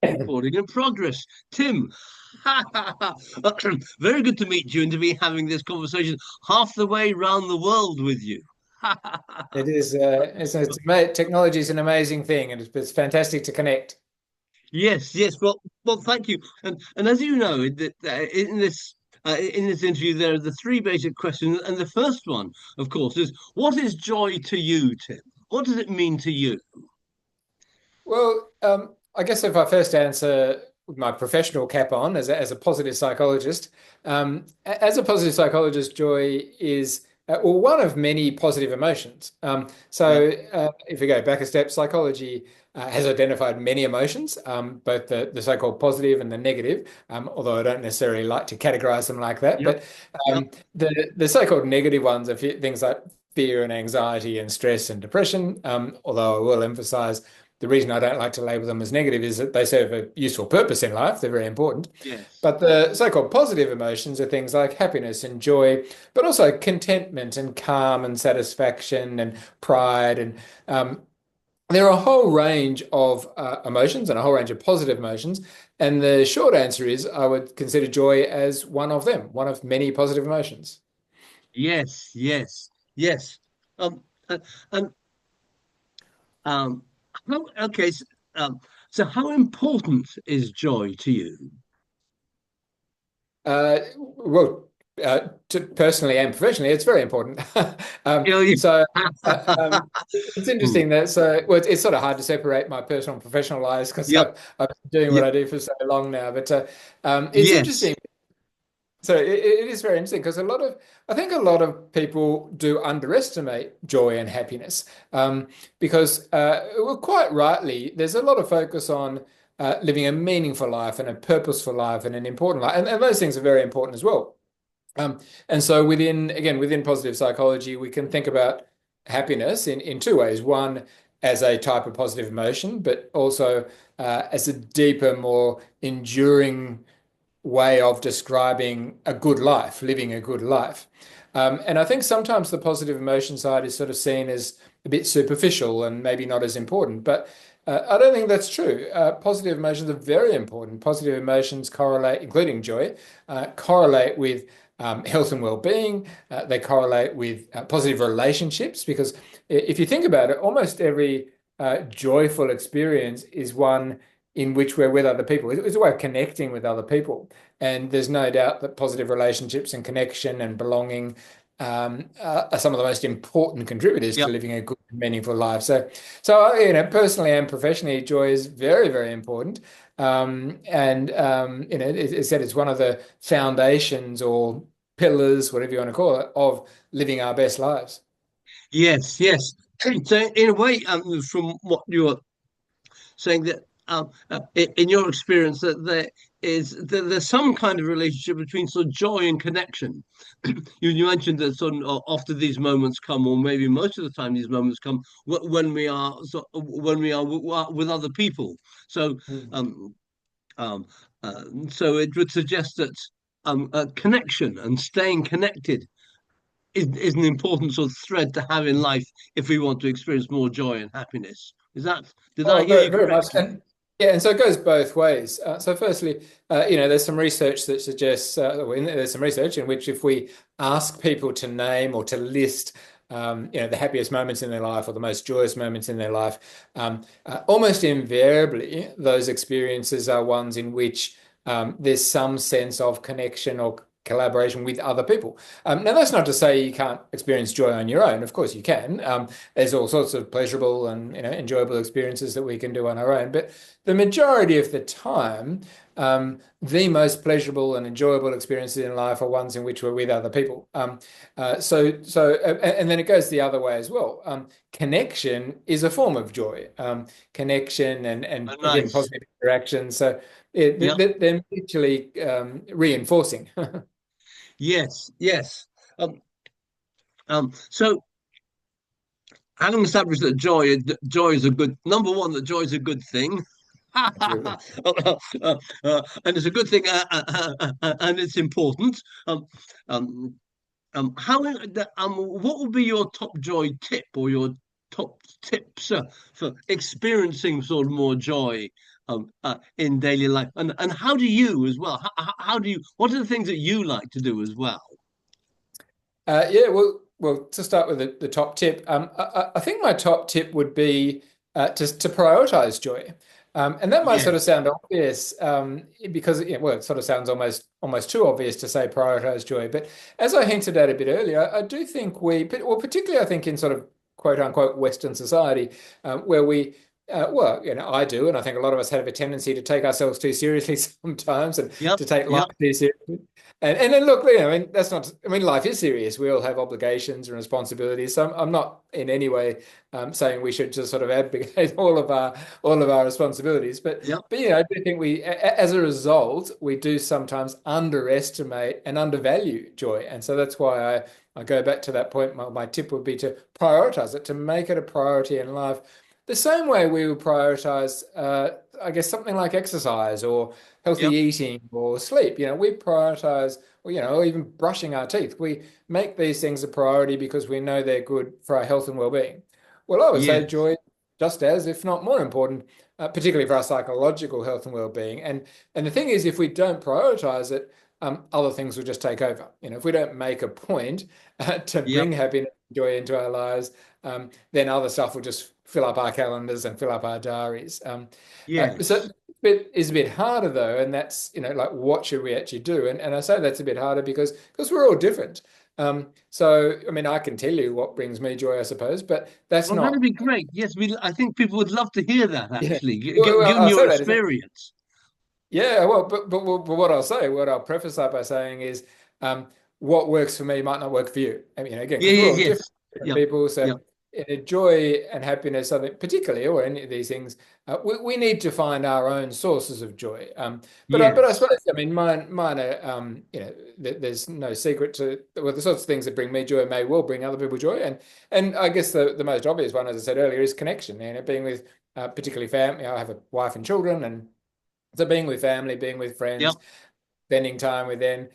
Recording in progress. Tim, very good to meet you and to be having this conversation half the way around the world with you. It is, technology is an amazing thing, and it's fantastic to connect. Yes, yes. Well, thank you. And as you know, in this interview, there are the three basic questions, and the first one, of course, is what is joy to you, Tim? What does it mean to you? Well, I guess if I first answer with my professional cap on as a positive psychologist, as a positive psychologist, joy is well, one of many positive emotions. Yeah, If we go back a step, psychology has identified many emotions, both the so-called positive and the negative, although I don't necessarily like to categorize them like that. yep, But yep. the so-called negative ones are things like fear and anxiety and stress and depression, although I will emphasize the reason I don't like to label them as negative is that they serve a useful purpose in life. They're very important. Yes. But the so-called positive emotions are things like happiness and joy, but also contentment and calm and satisfaction and pride. And there are a whole range of emotions and a whole range of positive emotions. And the short answer is I would consider joy as one of them, one of many positive emotions. Yes, yes, yes. Um, uh, and Um, okay, so how important is joy to you? Well, personally and professionally, it's very important. Um, You know, you- so it's Hmm. interesting that well, it's sort of hard to separate my personal and professional lives because Yep, I've been doing what yep, I do for so long now. But it's yes, interesting. So it is very interesting because I think a lot of people do underestimate joy and happiness because, well, quite rightly, there's a lot of focus on living a meaningful life and a purposeful life and an important life, and those things are very important as well. And so within positive psychology, we can think about happiness in two ways. One, as a type of positive emotion, but also as a deeper, more enduring way of describing a good life, living a good life. And I think sometimes the positive emotion side is sort of seen as a bit superficial and maybe not as important, but I don't think that's true. Positive emotions are very important. Positive emotions correlate, including joy, correlate with health and well-being. They correlate with positive relationships because if you think about it, almost every joyful experience is one in which we're with other people. It's a way of connecting with other people. And there's no doubt that positive relationships and connection and belonging are some of the most important contributors to yep. living a good, meaningful life. Personally and professionally, joy is very, very important. It said it's one of the foundations or pillars, whatever you want to call it, of living our best lives. Yes, yes. So, in a way, from what you're saying, that in your experience, that there's some kind of relationship between sort of joy and connection. You mentioned that sort of after these moments come, or maybe most of the time these moments come when we are with other people. So Mm. um, um, so it would suggest that connection and staying connected is an important sort of thread to have in life if we want to experience more joy and happiness. Did I Oh, hear very, you very much. correctly? And yeah, and so it goes both ways. Firstly, there's some research that suggests, there's some research in which if we ask people to name or to list, the happiest moments in their life or the most joyous moments in their life, almost invariably, those experiences are ones in which there's some sense of connection or collaboration with other people. Now, that's not to say you can't experience joy on your own. Of course, you can. There's all sorts of pleasurable and enjoyable experiences that we can do on our own. But the majority of the time, the most pleasurable and enjoyable experiences in life are ones in which we're with other people. And then it goes the other way as well. Connection is a form of joy. Connection and Oh, again nice. positive interaction. So Yep. they're mutually reinforcing. Yes. Yes. Um, so having established that joy is a good number one, that joy is a good thing. Absolutely. And it's a good thing, and it's important. Um, um, what would be your top joy tip or your top tips for experiencing sort of more joy? in daily life? And how do you as well? How do you? What are the things that you like to do as well? Yeah, well, to start with the top tip, I think my top tip would be to prioritize joy. And that might sort of Yes. sound obvious because well, it sort of sounds almost too obvious to say prioritize joy. But as I hinted at a bit earlier, I do think well, particularly I think in sort of quote unquote Western society, where we well, I do, and I think a lot of us have a tendency to take ourselves too seriously sometimes, and Yep. to take life Yep. too seriously. And then look, I mean, that's not, I mean, life is serious. We all have obligations and responsibilities. So I'm not in any way saying we should just sort of abdicate all of our responsibilities. Yep. But I do think as a result, we do sometimes underestimate and undervalue joy. And so that's why I go back to that point. My tip would be to prioritize it, to make it a priority in life. The same way we would prioritize, I guess, something like exercise or healthy Yep. eating or sleep. We prioritize, or even brushing our teeth. We make these things a priority because we know they're good for our health and well-being. Well, I would say Yes. joy, just as, if not more important, particularly for our psychological health and well-being. And the thing is, if we don't prioritize it, other things will just take over. If we don't make a point to Yep. bring happiness and joy into our lives, then other stuff will just fill up our calendars and fill up our diaries. So Yes. bit is a bit harder though, and that's like what should we actually do? And I say that's a bit harder because we're all different. So I mean, I can tell you what brings me joy, I suppose, but that's Well, that'd not. be great. Yes, I think people would love to hear that Yeah. actually, Well, given I'll your say that is experience. yeah. Well, but what I'll say, what I'll preface that by saying is, um, what works for me might not work for you. I mean, again, Yeah, because we're yes, all different, yes. different Yep. people. So, Yep. joy and happiness, I think, particularly, or any of these things, we need to find our own sources of joy. But I Yes. suppose, I mean, mine are, there's no secret to well, the sorts of things that bring me joy may well bring other people joy, and I guess the most obvious one, as I said earlier, is connection. Being with particularly family. I have a wife and children, and so being with family, being with Yep. friends, spending time with them.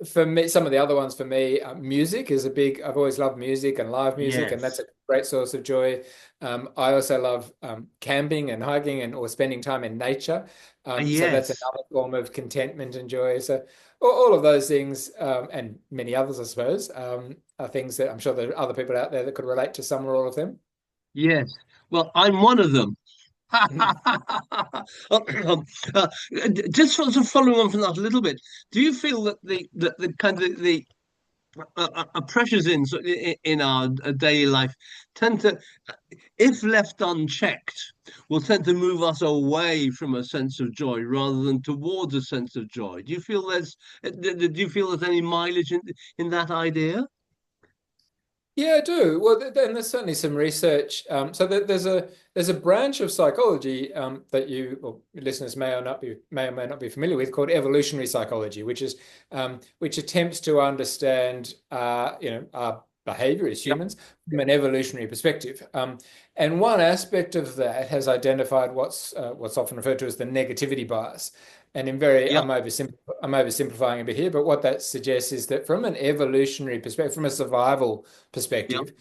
For me, some of the other ones for me, music is a big. I've always loved music and live music, and that's Yes. a great source of joy. I also love camping and hiking and or spending time in nature. So that's Yes. another form of contentment and joy. So all of those things, and many others, I suppose, are things that I'm sure there are other people out there that could relate to some or all of them. Yes. Well, I'm one of them. Uh, just sort of following on from that a little bit, do you feel that the kind of the pressures in our daily life tend to, if left unchecked, will tend to move us away from a sense of joy rather than towards a sense of joy? Do you feel do you feel there's any mileage in that idea? Yeah, I do. Well, then there's certainly some research. So there's a branch of psychology that you or your listeners may or may not be familiar with called evolutionary psychology, which attempts to understand our behavior as Yep. humans from an evolutionary perspective. And one aspect of that has identified what's often referred to as the negativity bias. And Yep. I'm oversimplifying a bit here, but what that suggests is that from an evolutionary perspective, from a survival Yep. perspective,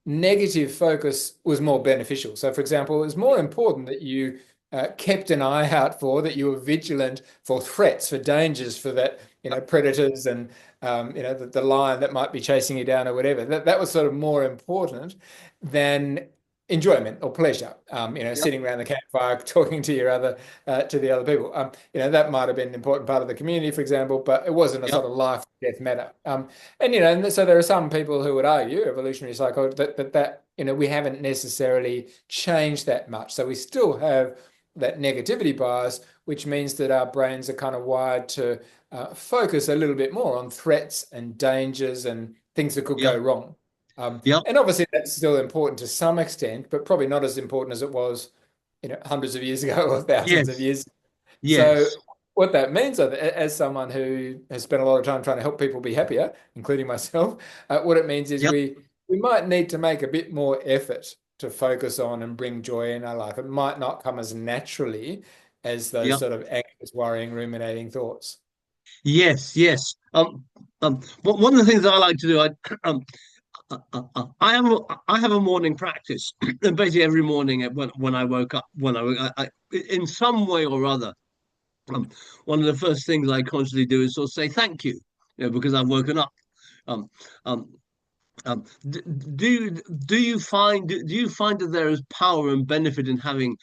negative focus was more beneficial. So, for example, it was more important that you kept an eye out that you were vigilant for threats, for dangers, for that, predators and, the lion that might be chasing you down or whatever. That was sort of more important than enjoyment or pleasure. Yep. Sitting around the campfire, talking to the other people. That might have been an important part of the community, for example, but it wasn't a Yep. sort of life or death matter. And so there are some people who would argue, evolutionary psychology, that we haven't necessarily changed that much. So we still have that negativity bias, which means that our brains are kind of wired to focus a little bit more on threats and dangers and things that could go Yep. wrong. Yep. And obviously that's still important to some extent, but probably not as important as it was, hundreds of years ago or thousands of Yes. years. So Yes. what that means, as someone who has spent a lot of time trying to help people be happier, including myself, what it means is Yep. we might need to make a bit more effort to focus on and bring joy in our life. It might not come as naturally as those Yep. sort of anxious, worrying, ruminating thoughts. Yes. Yes. One of the things that I like to do, um, I have a morning practice, and basically every morning when I woke up, in some way or other, um, one of the first things I consciously do is sort of say thank you, because I've woken up. Um, um, do you find that there is power and benefit in having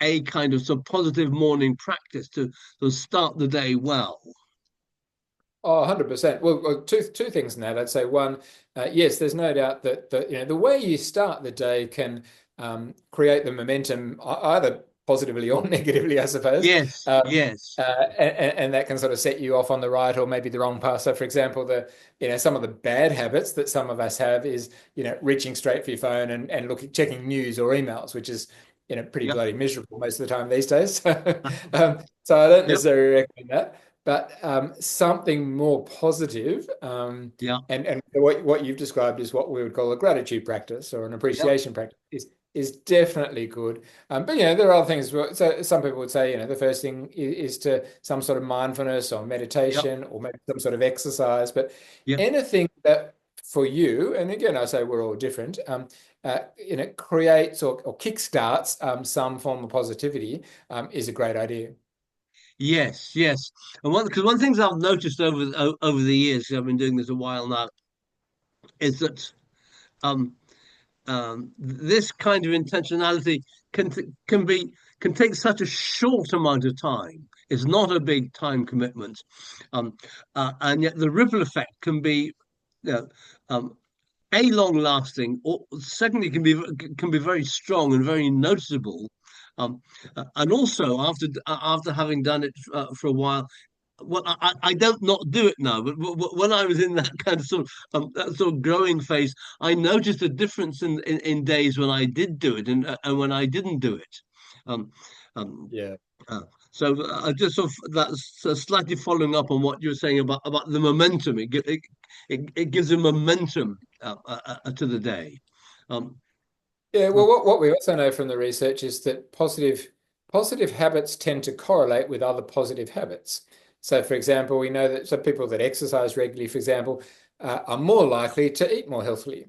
a kind of sort of positive morning practice to start the day well? Oh, 100%. Well, two things in that. I'd say one, yes, there's no doubt that the way you start the day can create the momentum either positively or negatively, I suppose. Yes, Um, yes, and that can sort of set you off on the right or maybe the wrong path. So, for example, some of the bad habits that some of us have is reaching straight for your phone and looking checking news or emails, which is pretty yep, bloody miserable most of the time these days. So I don't yep, necessarily recommend that. But something more positive, yeah, and what you've described is what we would call a gratitude practice or an yep, appreciation practice is definitely good. But there are other things. So some people would say the first thing is to some sort of mindfulness or yep, meditation or maybe some sort of exercise. But yep. anything that for you, and again I say we're all different, creates or kickstarts some form of positivity is a great idea. Yes, yes. And one things I've noticed over the years, 'cause I've been doing this a while now, is that um, this kind of intentionality can be can take such a short amount of time. It's not a big time commitment, um, and yet the ripple effect can be, you know, um, a long lasting, or secondly can be very strong and very noticeable. Um, and also after having done it for a while, well, I don't not do it now, but when I was in that kind of that sort of growing phase, I noticed a difference in days when I did do it and when I didn't do it. Um, um, Yeah. uh, I just sort of that's slightly following up on what you were saying about the momentum. It gives a momentum to the day. Um, Yeah, uh, well, what we also know from the research is that positive habits tend to correlate with other positive habits. So, for example, we know that some people that exercise regularly, for example, are more likely to eat more healthily,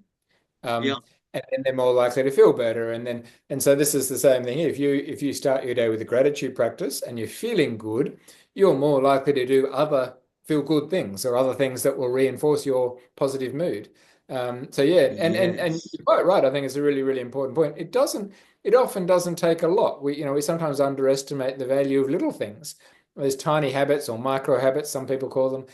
yeah, um, and then they're more likely to feel better. And so this is the same thing here. If you start your day with a gratitude practice and you're feeling good, you're more likely to do other feel good things or other things that will reinforce your positive mood. So yeah, and yes, you're quite right. I think it's a really, really important point. It often doesn't take a lot. We sometimes underestimate the value of little things. There's tiny habits or micro habits, some people call them,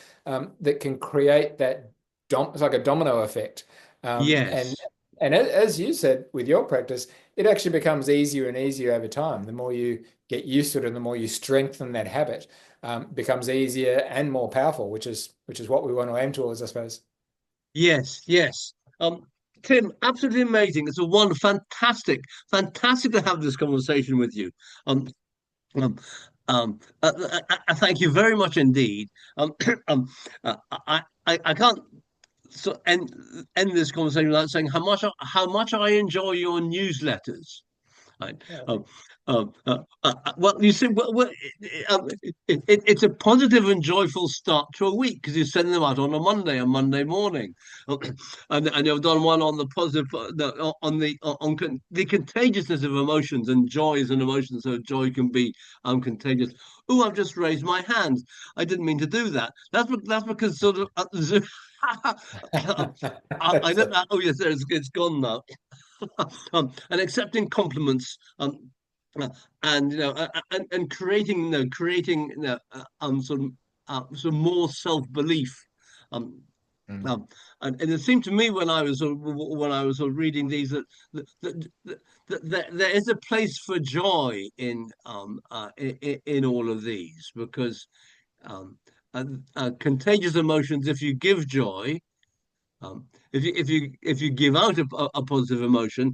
that can create that it's like a domino effect. Um, and yes. and as you said with your practice, it actually becomes easier and easier over time. The more you get used to it and the more you strengthen that habit, becomes easier and more powerful, which is what we want to aim towards, I suppose. Yes, yes. Tim, absolutely amazing. It's a one fantastic to have this conversation with you. Um, um, Thank you very much indeed. Um, I can't end this conversation without saying how much I enjoy your newsletters. Right. Yeah, Um, well, you see, it's a positive and joyful start to a week because you send them out on a Monday morning, and you've done one on the positive, the contagiousness of emotions and joys and emotions. So joy can be contagious. Oh, I've just raised my hand. I didn't mean to do that. That's because sort of. I that's don't it. know. Oh yes, it's gone now. And accepting compliments, uh, and and creating some more self belief. Um, Mm. um, and it seemed to me when I was sort of reading these that there is a place for joy in all of these because um, contagious emotions. If you give joy, if you give out a positive emotion,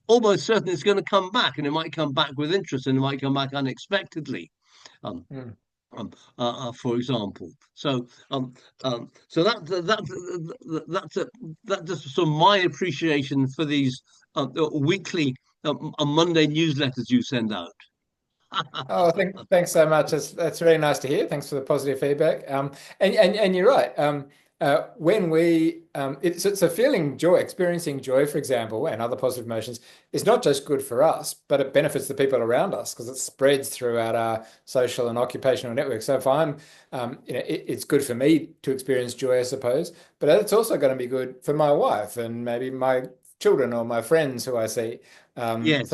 almost certain it's going to come back, and it might come back with interest, and it might come back unexpectedly. Um, Mm. for example, so that's just sort of my appreciation for these weekly Monday newsletters you send out. Oh, thanks so much. That's really nice to hear. Thanks for the positive feedback. And you're right. when we so feeling joy, experiencing joy, for example, and other positive emotions is not just good for us, but it benefits the people around us because it spreads throughout our social and occupational network. So if I'm, it's good for me to experience joy, I suppose, but it's also going to be good for my wife and maybe my children or my friends who I see. So Yes.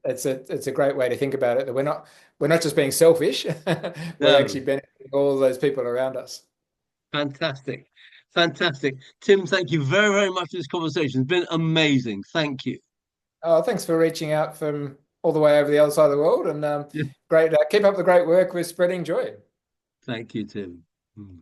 it's a great way to think about it, that we're not just being selfish, we're No. actually benefiting all those people around us. Fantastic. Fantastic. Tim, thank you very, very much for this conversation. It's been amazing. Thank you. Oh, thanks for reaching out from all the way over the other side of the world, and Yeah. great. Keep up the great work with spreading joy. Thank you, Tim. Mm.